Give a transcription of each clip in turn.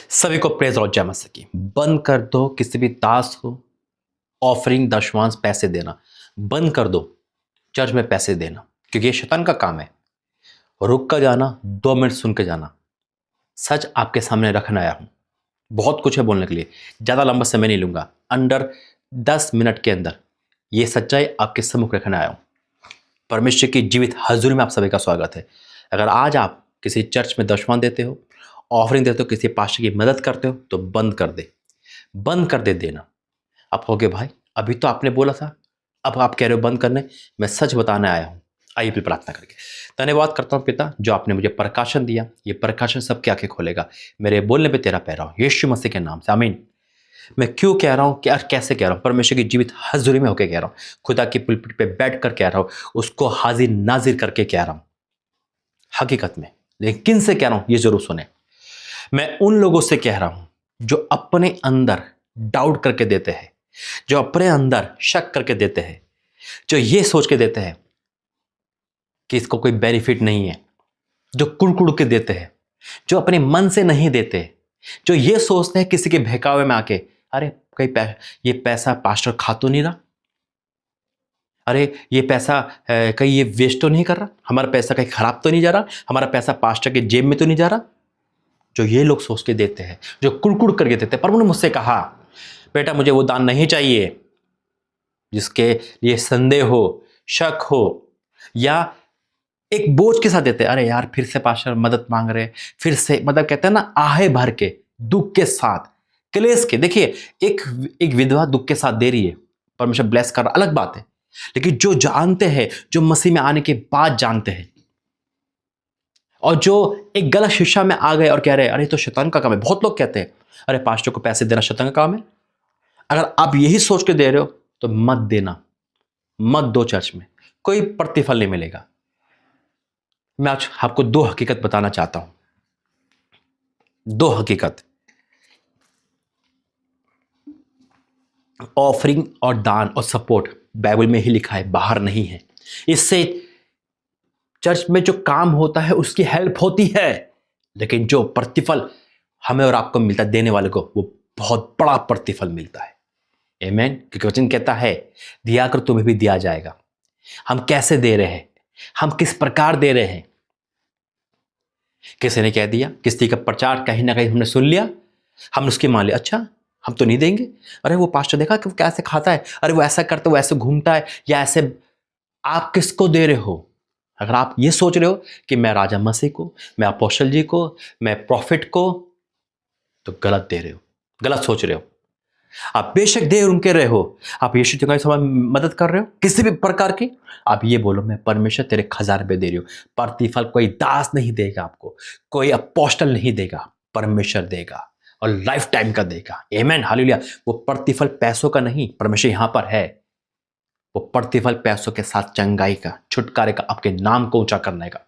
सभी को प्रेज और जय मसीह की। बंद कर दो किसी भी दास को ऑफरिंग दशमांश पैसे देना। बंद कर दो चर्च में पैसे देना, क्योंकि ये शैतान का काम है। रुक कर जाना, 2 मिनट सुन के जाना। सच आपके सामने रखने आया हूं। बहुत कुछ है बोलने के लिए, ज्यादा लंबा समय नहीं लूंगा। अंडर 10 मिनट के अंदर ये सच्चाई आपके सम्मुख रखने आया हूं। परमेश्वर की जीवित हजूरी में आप सभी का स्वागत है। अगर आज आप किसी चर्च में दशमांश देते हो, ऑफरिंग देते हो, किसी पास्टर की मदद करते हो, तो बंद कर दे देना। आप कहोगे भाई अभी तो आपने बोला था, अब आप कह रहे हो बंद करने। मैं सच बताने आया हूं। आइए फिर प्रार्थना करके धन्यवाद करता हूं पिता, जो आपने मुझे प्रकाशन दिया। ये प्रकाशन सबकी आंखें खोलेगा। मेरे बोलने पे तेरा पैरा हो, यीशु मसीह के नाम से आमीन। मैं क्यों कह रहा हूं, क्या कैसे कह रहा हूं? परमेश्वर की जीवित हजूरी में होकर कह रहा हूं, खुदा की पुलपिट पे बैठ कर कह रहा हूं, उसको हाजिर नाजिर करके कह रहा हूं। हकीकत में, लेकिन किन से कह रहा हूं ये जरूर सुने। मैं उन लोगों से कह रहा हूं जो अपने अंदर डाउट करके देते हैं, जो अपने अंदर शक करके देते हैं, जो ये सोच के देते हैं कि इसको कोई बेनिफिट नहीं है, जो कुड़कुड़ के देते हैं, जो अपने मन से नहीं देते, जो ये सोचते हैं किसी के बहकावे में आके, अरे ये पैसा पास्टर खा तो नहीं रहा, अरे ये पैसा कहीं ये वेस्ट तो नहीं कर रहा, हमारा पैसा कहीं खराब तो नहीं जा रहा, हमारा पैसा पास्टर के जेब में तो नहीं जा रहा। जो ये लोग सोच के देते हैं, जो कुड़कुड़ करके देते हैं। पर उन्होंने मुझसे कहा, बेटा मुझे वो दान नहीं चाहिए जिसके लिए संदेह हो, शक हो, या एक बोझ के साथ देते हैं। अरे यार फिर से पास्टर मदद मांग रहे, फिर से, मतलब कहते हैं ना, आहे भर के, दुख के साथ, क्लेश के। देखिए एक विधवा दुख के साथ दे रही है, परमेश्वर ब्लेस कर रहा, अलग बात है। लेकिन जो जानते हैं, जो मसीह में आने के बाद जानते हैं, और जो एक गलत शिक्षा में आ गए और कह रहे हैं अरे तो शैतान का काम है। बहुत लोग कहते हैं अरे पास्टर को पैसे देना शैतान का काम है। अगर आप यही सोच के दे रहे हो तो मत देना, मत दो। चर्च में कोई प्रतिफल नहीं मिलेगा। मैं आज आपको 2 हकीकत बताना चाहता हूं। 2 हकीकत। ऑफरिंग और दान और सपोर्ट बाइबल में ही लिखा है, बाहर नहीं है। इससे चर्च में जो काम होता है उसकी हेल्प होती है, लेकिन जो प्रतिफल हमें और आपको मिलता है, देने वाले को, वो बहुत बड़ा प्रतिफल मिलता है। आमीन। क्योंकि वचन कहता है दिया कर तुम्हें भी दिया जाएगा। हम कैसे दे रहे हैं, हम किस प्रकार दे रहे हैं। किसी ने कह दिया, किसी का प्रचार कहीं ना कहीं हमने सुन लिया, हमने उसकी मान लिया, अच्छा हम तो नहीं देंगे। अरे वो पास्टर देखा कि वो कैसे खाता है, अरे वो ऐसा करता है, वो ऐसे घूमता है, या ऐसे। आप किसको दे रहे हो? अगर आप ये सोच रहे हो कि मैं राजा मसीह को, मैं अपोस्टल जी को, मैं प्रॉफिट को, तो गलत दे रहे हो, गलत सोच रहे हो। आप बेशक दे उनके रहे हो, आप यीशु के समय मदद कर रहे हो किसी भी प्रकार की। आप ये बोलो मैं परमेश्वर तेरे खजाने पे दे रही हूं। प्रतिफल कोई दास नहीं देगा आपको, कोई अपोस्टल नहीं देगा, परमेश्वर देगा, और लाइफ टाइम का देगा। आमीन, हालेलुया। वो प्रतिफल पैसों का नहीं, परमेश्वर यहां पर है। वो प्रतिफल पैसों के साथ चंगाई का, छुटकारे का, आपके नाम को ऊंचा करने का।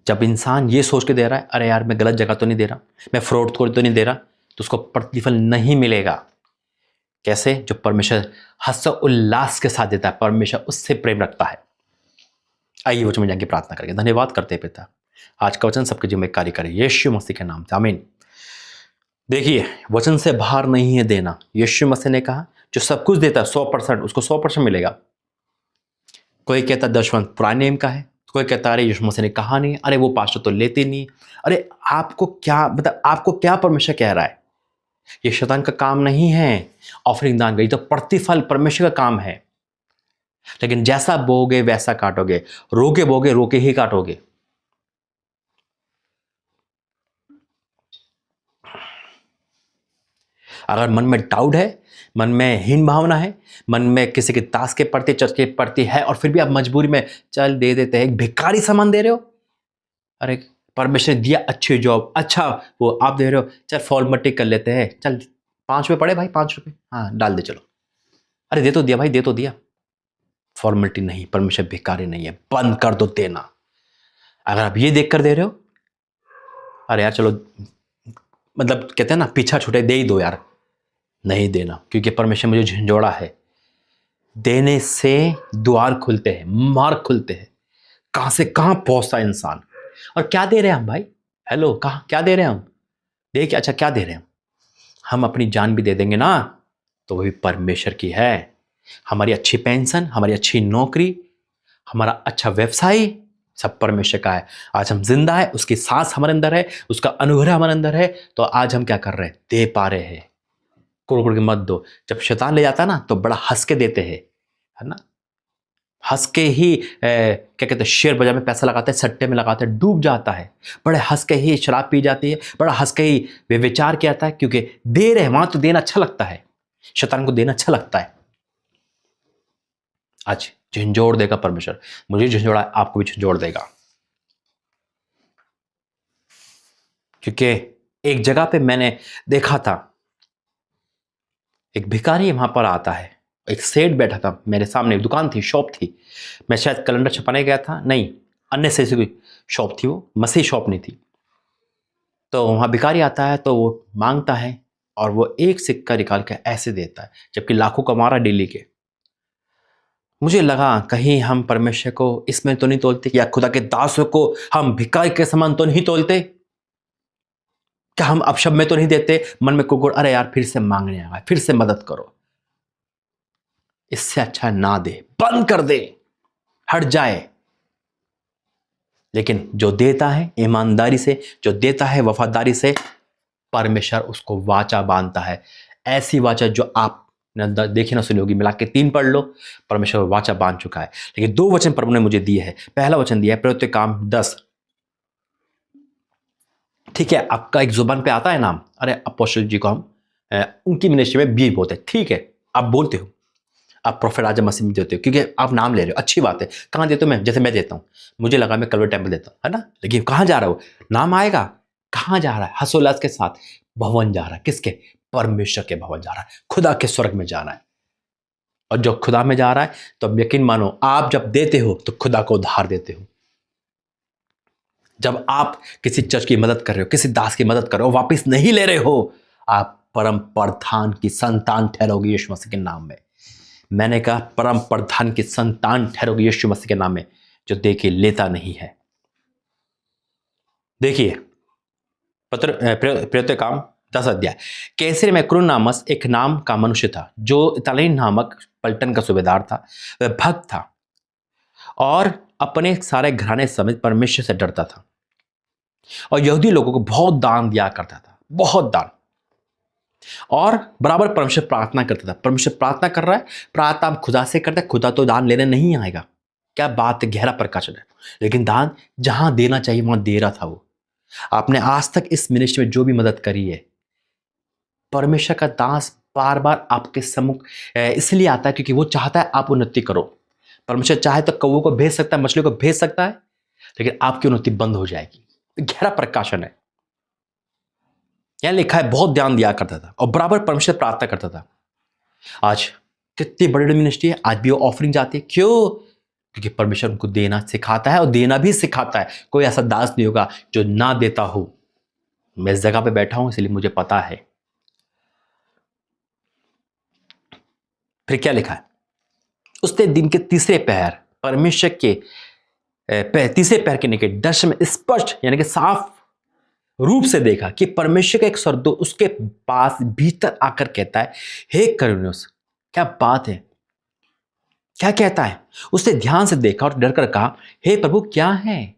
जब इंसान ये सोच के दे रहा है अरे यार मैं गलत जगह तो नहीं दे रहा, मैं फ्रॉड को तो नहीं दे रहा, तो उसको प्रतिफल नहीं मिलेगा। कैसे? जो परमेश्वर हर्ष उल्लास के साथ देता है, परमेश्वर उससे प्रेम रखता है। आइए वचन में जाके प्रार्थना करेंगे। धन्यवाद करते हैं पिता, आज का वचन सबके जीवन में कार्य करे, यीशु मसीह के नाम से आमीन। देखिए वचन से बाहर नहीं है देना। यीशु मसीह ने कहा जो सब कुछ देता है 100%, उसको 100% मिलेगा। कोई कहता 10% पुराने नियम का है, कोई कहता अरे यीशु मसीह ने कहा नहीं, अरे वो पास्टर तो लेते नहीं। अरे आपको क्या, मतलब आपको क्या परमेश्वर कह रहा है? ये शैतान का काम नहीं है ऑफरिंग दान गई, तो प्रतिफल परमेश्वर का काम है। लेकिन जैसा बोगे वैसा काटोगे, रोके बोगे रोके ही काटोगे। अगर मन में डाउट है, मन में हीन भावना है, मन में किसी के दास के प्रति, चर्च के प्रति है, और फिर भी आप मजबूरी में चल दे देते हैं, एक भिखारी सामान दे रहे हो। अरे परमेश्वर ने दिया अच्छी जॉब, अच्छा वो आप दे रहे हो, चल फॉर्मेलिटी कर लेते हैं, चल 5 रुपये पड़े भाई, 5 रुपये, हाँ डाल दे चलो। अरे दे तो दिया भाई, दे तो दिया। फॉर्मेलिटी नहीं, परमेश्वर भिखारी नहीं है। बंद कर दो देना। अगर आप ये देख कर दे रहे हो, अरे यार चलो, मतलब कहते हैं ना पीछा छूटे, दे ही दो यार, नहीं देना, क्योंकि परमेश्वर मुझे झंझोड़ा है। देने से द्वार खुलते हैं, मार्ग खुलते हैं, कहां से कहां पहुंचता है इंसान। और क्या दे रहे हैं हम भाई? हेलो, कहाँ क्या दे रहे हैं हम? देखिए, अच्छा क्या दे रहे हैं हम अपनी जान भी दे देंगे ना, तो वो भी परमेश्वर की है। हमारी अच्छी पेंशन, हमारी अच्छी नौकरी, हमारा अच्छा व्यवसाय, सब परमेश्वर का है। आज हम जिंदा है, उसकी सांस हमारे अंदर है, उसका अनुग्रह हमारे अंदर है, तो आज हम क्या कर रहे हैं? दे पा रहे हैं। कुड़ कुड़ के मत दो। जब शैतान ले जाता है ना, तो बड़ा हंस के देते हैं, है ना? हंस के ही क्या कहते हैं, शेयर बाजार में पैसा लगाते हैं, सट्टे में लगाते हैं, डूब जाता है। बड़े हंस के ही शराब पी जाती है, बड़ा हंस के ही वे विचार किया जाता है, क्योंकि दे रहे हैं वहां तो देना अच्छा लगता है, शैतान को देना अच्छा लगता है। आज झंझोड़ देगा परमेश्वर, मुझे झंझोड़ा, आपको भी झंझोड़ देगा। क्योंकि एक जगह पे मैंने देखा था, एक भिखारी वहां पर आता है, एक सेठ बैठा था मेरे सामने, दुकान थी, शॉप थी। मैं शायद कैलेंडर छपाने गया था, नहीं, अन्य से कोई शॉप थी, वो मसीह शॉप नहीं थी। तो वहाँ भिखारी आता है तो वो मांगता है, और वो एक सिक्का निकाल के ऐसे देता है, जबकि लाखों कमा रहा डेली के। मुझे लगा कहीं हम परमेश्वर को इसमें तो नहीं तोलते, या खुदा के दासों को हम भिखारी के समान तो नहीं तोलते? क्या हम अपशब्द में तो नहीं देते? मन में कुकुर, अरे यार फिर से मांगने आ गए, फिर से मदद करो। इससे अच्छा ना दे, बंद कर दे, हट जाए। लेकिन जो देता है ईमानदारी से, जो देता है वफादारी से, परमेश्वर उसको वाचा बांधता है। ऐसी वाचा जो आप देखी ना सुनी होगी, मिला के 3 पढ़ लो, परमेश्वर वाचा बांध चुका है। लेकिन 2 वचन प्रभु ने मुझे दिए है। पहला वचन दिया है प्रवृत्ति काम 10। ठीक है, आपका एक जुबान पे आता है नाम, अरे अपोस्टल जी को हम उनकी मिनिस्ट्री में बीर बोलते हैं, ठीक है, आप बोलते हो, आप प्रोफेट आजम मसीह में देते हो, क्योंकि आप नाम ले रहे हो, अच्छी बात है। कहाँ देते हो? मैं, जैसे मैं देता हूँ, मुझे लगा मैं कलवर टेम्पल देता हूँ, है ना, लेकिन कहाँ जा रहा हो? नाम आएगा, कहाँ जा रहा है? हर्षोल्लास के साथ भवन जा रहा है, किसके? परमेश्वर के भवन जा रहा है, खुदा के स्वर्ग में जाना है। और जो खुदा में जा रहा है, तो अब यकीन मानो, आप जब देते हो तो खुदा को उधार देते हो। जब आप किसी चर्च की मदद कर रहे हो, किसी दास की मदद कर रहे हो, वापिस नहीं ले रहे हो, आप परम प्रधान की संतान ठहरोगे यीशु मसीह के नाम में। मैंने कहा परम प्रधान की संतान ठहरोगे यीशु मसीह के नाम में, जो दे के लेता नहीं है। देखिए, पत्र प्रेरित काम 10 अध्याय। कैसर में क्रूनामस एक नाम का मनुष्य था, जो इतालियन नामक पलटन का सूबेदार था। वह भक्त था और अपने सारे घराने समेत परमेश्वर से डरता था, और यहूदी लोगों को बहुत दान दिया करता था, बहुत दान। और बराबर परमेश्वर प्रार्थना करता था। परमेश्वर प्रार्थना कर रहा है, प्रार्थना हम खुदा से करते हैं, खुदा तो दान लेने नहीं आएगा। क्या बात है, गहरा प्रकाशन है। लेकिन दान जहां देना चाहिए वहां दे रहा था वो। आपने आज तक इस मिनिस्ट्री में जो भी मदद करी है, परमेश्वर का दास बार बार आपके सम्मुख इसलिए आता है क्योंकि वो चाहता है आप उन्नति करो। परमेश्वर चाहे तो कौवों को भेज सकता है, मछली को भेज सकता है, लेकिन आपकी उन्नति बंद हो जाएगी। गहरा प्रकाशन है। यहां लिखा है बहुत ध्यान दिया करता था और बराबर परमेश्वर प्रार्थना करता था। आज कितनी बड़ी बड़ी मिनिस्ट्री है, आज भी वो ऑफरिंग जाती है। क्यों? क्योंकि परमेश्वर उनको देना सिखाता है और देना भी सिखाता है। कोई ऐसा दास नहीं होगा जो ना देता हो। मैं इस जगह पे बैठा हूं इसलिए मुझे पता है। फिर क्या लिखा है? उसने दिन के तीसरे पहर परमेश्वर के तीसरे पहर के निकट दर्शन में स्पष्ट यानी कि साफ रूप से देखा कि परमेश्वर का एक स्वर्गदूत उसके पास भीतर आकर कहता है, हे करुणियुस। क्या बात है, क्या कहता है? उसने ध्यान से देखा और डर कर कहा, हे प्रभु क्या है?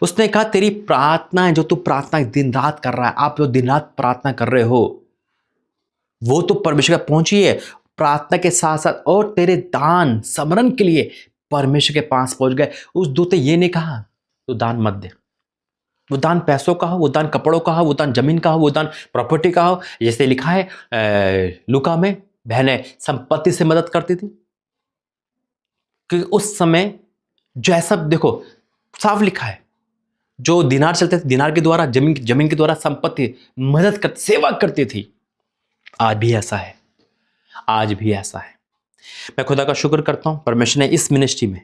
उसने कहा, तेरी प्रार्थना है, जो तू प्रार्थना दिन रात कर रहा है, आप जो दिन रात प्रार्थना कर रहे हो, वो तो परमेश्वर का पहुंची है प्रार्थना के साथ साथ, और तेरे दान समरण के लिए परमेश्वर के पास पहुंच गए। उस दूत ने ये नहीं कहा तो दान मत दे। वो दान पैसों का हो, वो दान कपड़ों का हो, वो दान जमीन का हो, वो दान प्रॉपर्टी का हो। जैसे लिखा है लूका में, बहनें संपत्ति से मदद करती थी, क्योंकि उस समय जो ऐसा देखो साफ लिखा है, जो दिनार चलते थे, दिनार के द्वारा जमीन के द्वारा संपत्ति मदद कर सेवा करती थी। आज भी ऐसा है, आज भी ऐसा है। मैं खुदा का शुक्र करता हूं, परमेश्वर ने इस मिनिस्ट्री में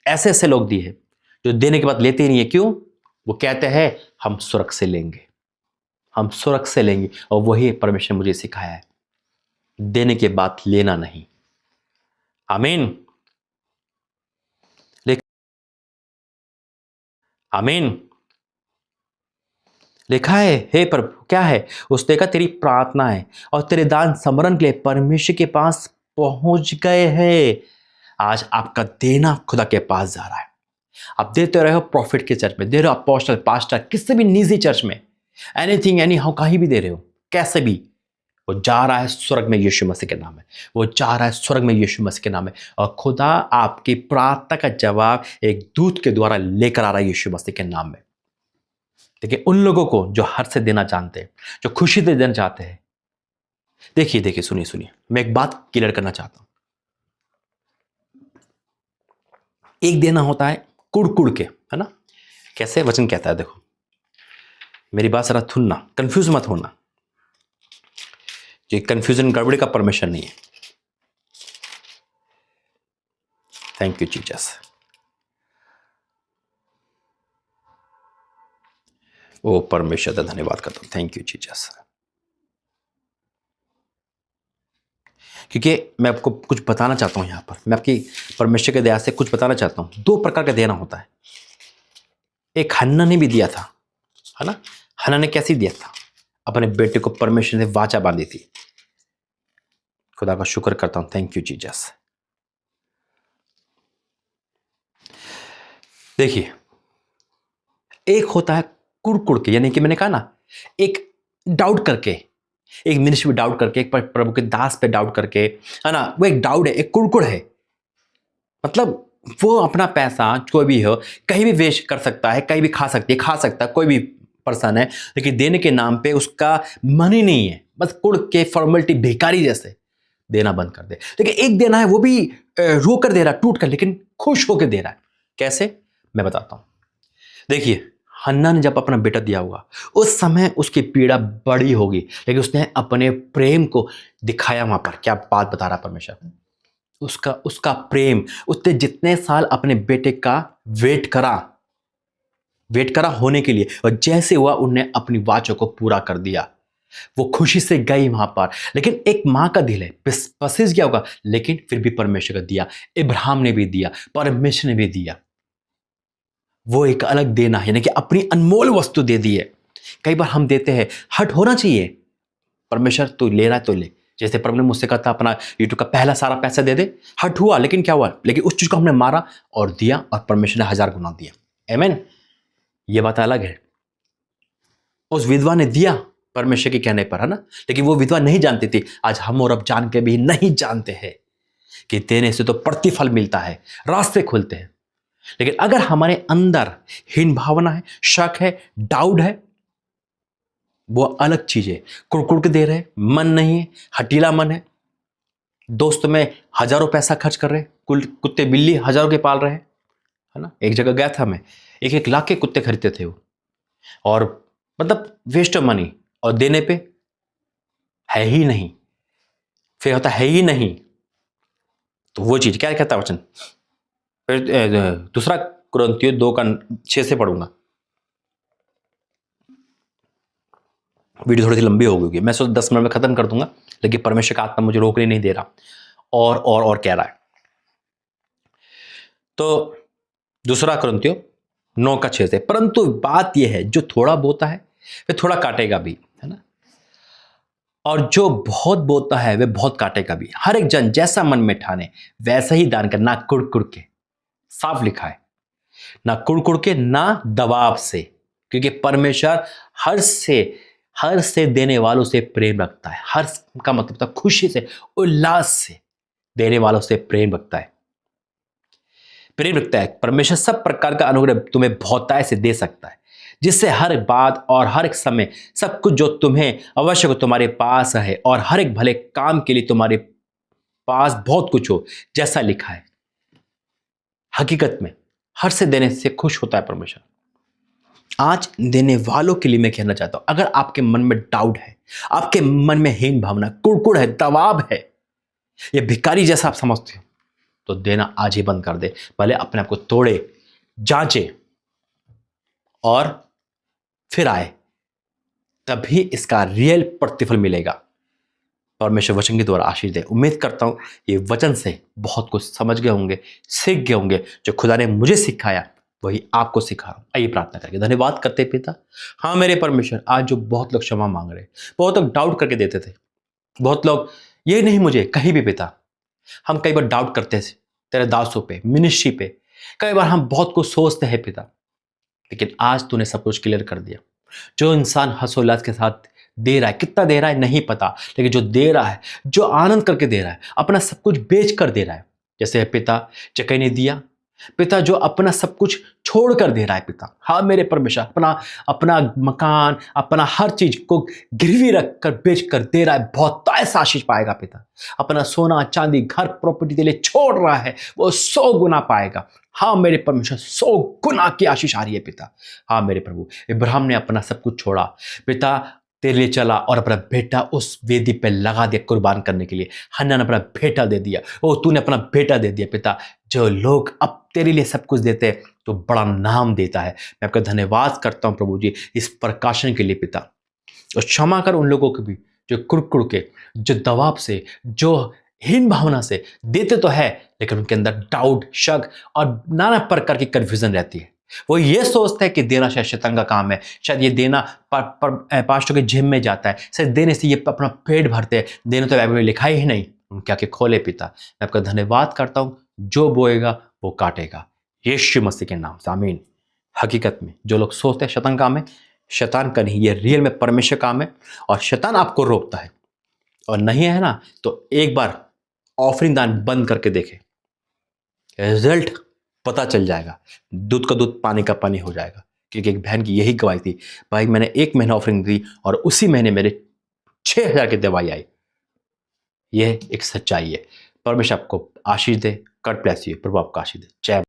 ऐसे ऐसे लोग दिए हैं जो देने के बाद लेते ही नहीं है। क्यों? वो कहते हैं हम सुरक्षा से लेंगे, हम सुरक्षा से लेंगे। और वही परमेश्वर ने मुझे सिखाया है, देने के बाद लेना नहीं। आमीन, लेकिन आमीन। लिखा है, हे प्रभु क्या है? उसने कहा तेरी प्रार्थनाएं और तेरे दान समरण के लिए परमेश्वर के पास पहुंच गए हैं। आज आपका देना खुदा के पास जा रहा है। आप देते रहे हो प्रॉफिट के चर्च में, दे रहे हो अपोस्टल पास्टर किसी भी निजी चर्च में, एनीथिंग एनी हाउ कहीं भी दे रहे हो, कैसे भी वो जा रहा है स्वर्ग में यीशु मसीह के नाम में। वो जा रहा है स्वर्ग में यीशु मसीह के नाम में। और खुदा आपकी प्रार्थना का जवाब एक दूत के द्वारा लेकर आ रहा है यीशु मसीह के नाम में। देखिए उन लोगों को जो हर से देना जानते हैं, जो खुशी से देना चाहते हैं। देखिए देखिए सुनिए सुनिए, मैं एक बात क्लियर करना चाहता हूं। एक देना होता है कुड़ के, है ना? कैसे वचन कहता है, देखो मेरी बात जरा सुनना, कंफ्यूज मत होना। ये कंफ्यूजन गड़बड़ी का परमिशन नहीं है। Thank you Jesus. ओ परमेश्वर का धन्यवाद करता हूं, थैंक यू जीसस। क्योंकि मैं आपको कुछ बताना चाहता हूं यहां पर, मैं आपकी परमेश्वर के दया से कुछ बताना चाहता हूं। दो प्रकार का देना होता है। एक हन्ना ने भी दिया था, है ना? हन्ना ने कैसे दिया था? अपने बेटे को परमेश्वर ने वाचा बांधी थी। खुदा का शुक्र करता हूं, थैंक यू जीसस। देखिए एक होता है कुड़ के, यानी कि मैंने कहा ना, एक डाउट करके, एक मिनिस्ट्री पे डाउट करके, एक प्रभु के दास पे डाउट करके, है ना? वो एक डाउट है, एक कुड़कुड़ है। मतलब वो अपना पैसा कोई भी हो कहीं भी वेस्ट कर सकता है, कहीं भी खा सकता है कोई भी पर्सन है, लेकिन देने के नाम पे उसका मन ही नहीं है। बस कुड़ के फॉर्मेलिटी, भिखारी जैसे देना बंद कर दे। लेकिन एक देना है वो भी रो कर दे रहा है, टूट कर, लेकिन खुश होकर दे रहा है। कैसे? मैं बताता हूं। देखिए हन्ना ने जब अपना बेटा दिया होगा, उस समय उसकी पीड़ा बड़ी होगी, लेकिन उसने अपने प्रेम को दिखाया वहां पर। क्या बात बता रहा परमेश्वर, उसका प्रेम। उसने जितने साल अपने बेटे का वेट करा होने के लिए, और जैसे हुआ उन्हें अपनी वाचों को पूरा कर दिया। वो खुशी से गई वहां पर। लेकिन एक मां का दिल है, पसीज गया होगा, लेकिन फिर भी परमेश्वर का दिया। इब्राहिम ने भी दिया, परमेश्वर ने भी दिया। वो एक अलग देना है, यानी कि अपनी अनमोल वस्तु दे दी है। कई बार हम देते हैं, हट होना चाहिए। परमेश्वर तू ले रहा है तो ले। जैसे प्रभु ने मुझसे कहा था अपना यूट्यूब का पहला सारा पैसा दे दे, हट हुआ, लेकिन क्या हुआ? लेकिन उस चीज को हमने मारा और दिया, और परमेश्वर ने 1000 गुना दिया। आमीन। ये बात अलग है। उस विधवा ने दिया परमेश्वर के कहने पर, है ना? लेकिन वो विधवा नहीं जानती थी। आज हम और अब जान के भी नहीं जानते हैं कि देने से तो प्रतिफल मिलता है, रास्ते खुलते हैं। लेकिन अगर हमारे अंदर हीन भावना है, शक है, डाउट है, वो अलग चीज है। कुड़कुड़ के दे रहे, मन नहीं है, हटीला मन है। दोस्त में हजारों पैसा खर्च कर रहे, कुत्ते बिल्ली हजारों के पाल रहे, है ना? एक जगह गया था मैं, 1-1 लाख के कुत्ते खरीदते थे वो, और मतलब वेस्ट ऑफ मनी, और देने पे है ही नहीं। फिर होता है ही नहीं, तो वो चीज क्या कहता है वचन? फिर दूसरा कुरिन्थियों 2:6 से पढ़ूंगा। वीडियो थोड़ी सी लंबी हो गई, मैं सोच 10 मिनट में खत्म कर दूंगा, लेकिन परमेश्वर का आत्मा मुझे रोकने नहीं दे रहा, और कह रहा है। तो दूसरा कुरिन्थियों 9:6 से, परंतु बात यह है, जो थोड़ा बोता है वह थोड़ा काटेगा भी, है ना? और जो बहुत बोता है वह बहुत काटेगा भी। हर एक जन जैसा मन में ठाने वैसा ही दान करना, कुड़ के। साफ लिखा है, ना कुड़ के, ना दबाव से, क्योंकि परमेश्वर हर से देने वालों से प्रेम रखता है। हर का मतलब था खुशी से, उल्लास से देने वालों से प्रेम रखता है। परमेश्वर सब प्रकार का अनुग्रह तुम्हें बहुतायत से दे सकता है, जिससे हर बात और हर एक समय सब कुछ जो तुम्हें आवश्यक हो तुम्हारे पास है, और हर एक भले काम के लिए तुम्हारे पास बहुत कुछ हो, जैसा लिखा है। हकीकत में हर से देने से खुश होता है परमेश्वर। आज देने वालों के लिए मैं कहना चाहता हूं, अगर आपके मन में डाउट है, आपके मन में हीन भावना, कुड़कुड़ है, दबाव है, ये भिखारी जैसा आप समझते हो, तो देना आज ही बंद कर दे। पहले अपने आप को तोड़े, जांचे, और फिर आए, तभी इसका रियल प्रतिफल मिलेगा। परमेश्वर वचन के द्वारा आशीष दे। उम्मीद करता हूं ये वचन से बहुत कुछ समझ गए होंगे, सीख गए होंगे, जो खुदा ने मुझे सिखाया वही आपको सिखा रहा हूं। आइए प्रार्थना करके धन्यवाद करते हैं पिता। हाँ मेरे परमेश्वर, आज जो बहुत लोग क्षमा मांग रहे, बहुत लोग डाउट करके देते थे, बहुत लोग ये नहीं मुझे कहीं भी पिता, हम कई बार डाउट करते थे तेरे दासों पे, मिनिस्ट्री पे, कई बार हम बहुत कुछ सोचते हैं पिता, लेकिन आज तूने सब कुछ क्लियर कर दिया। जो इंसान हर्षोल्लास के साथ दे रहा है, कितना दे रहा है नहीं पता, लेकिन जो दे रहा है, जो आनंद करके दे रहा है, अपना सब कुछ बेच कर दे रहा है, जैसे पिता चकई ने दिया, पिता जो अपना सब कुछ छोड़ कर दे रहा है पिता। हाँ मेरे परमेश्वर, अपना अपना मकान, अपना हर चीज को गिरवी रख कर बेच कर दे रहा है, बहुत ऐसा आशीष पाएगा पिता। अपना सोना चांदी घर प्रॉपर्टी के लिए छोड़ रहा है, वो 100 गुना पाएगा। हाँ मेरे परमेश्वर, 100 गुना की आशीष आ रही है पिता। हाँ मेरे प्रभु, इब्राहिम ने अपना सब कुछ छोड़ा पिता, तेरे लिए चला और अपना बेटा उस वेदी पे लगा दिया कुर्बान करने के लिए। हन्ना ने अपना बेटा दे दिया, ओ तूने अपना बेटा दे दिया पिता। जो लोग अब तेरे लिए सब कुछ देते हैं तो बड़ा नाम देता है। मैं आपका धन्यवाद करता हूं प्रभु जी इस प्रकाशन के लिए पिता। और क्षमा कर उन लोगों को भी जो कुड़ के, जो दबाव से, जो हीन भावना से देते तो है, लेकिन उनके अंदर डाउट, शक और नाना प्रकार की कन्फ्यूजन रहती है। वो ये सोचता है कि देना शायद शैतान का काम है, शायद ये देना पास्टर के जिम में जाता है, शायद देने से ये अपना पेट भरते हैं, देने तो बाइबल में लिखा ही नहीं। उनके आके खोले पिता। मैं आपका धन्यवाद करता हूँ, जो बोएगा वो काटेगा, यीशु मसीह के नाम से आमीन। हकीकत में जो लोग सोचते हैं शैतान काम है, शैतान का नहीं, ये रियल में परमेश्वर काम है। और शैतान आपको रोकता है, और नहीं है ना तो एक बार ऑफरिंग दान बंद करके देखे, रिजल्ट पता चल जाएगा। दूध का दूध पानी का पानी हो जाएगा। क्योंकि एक बहन की यही गवाही थी, भाई मैंने 1 महीना ऑफरिंग दी और उसी महीने मेरे 6000 की दवाई आई। यह एक सच्चाई है। परमेश्वर आपको आशीष दे। God bless you. प्रभु आपको आशीष दे। जय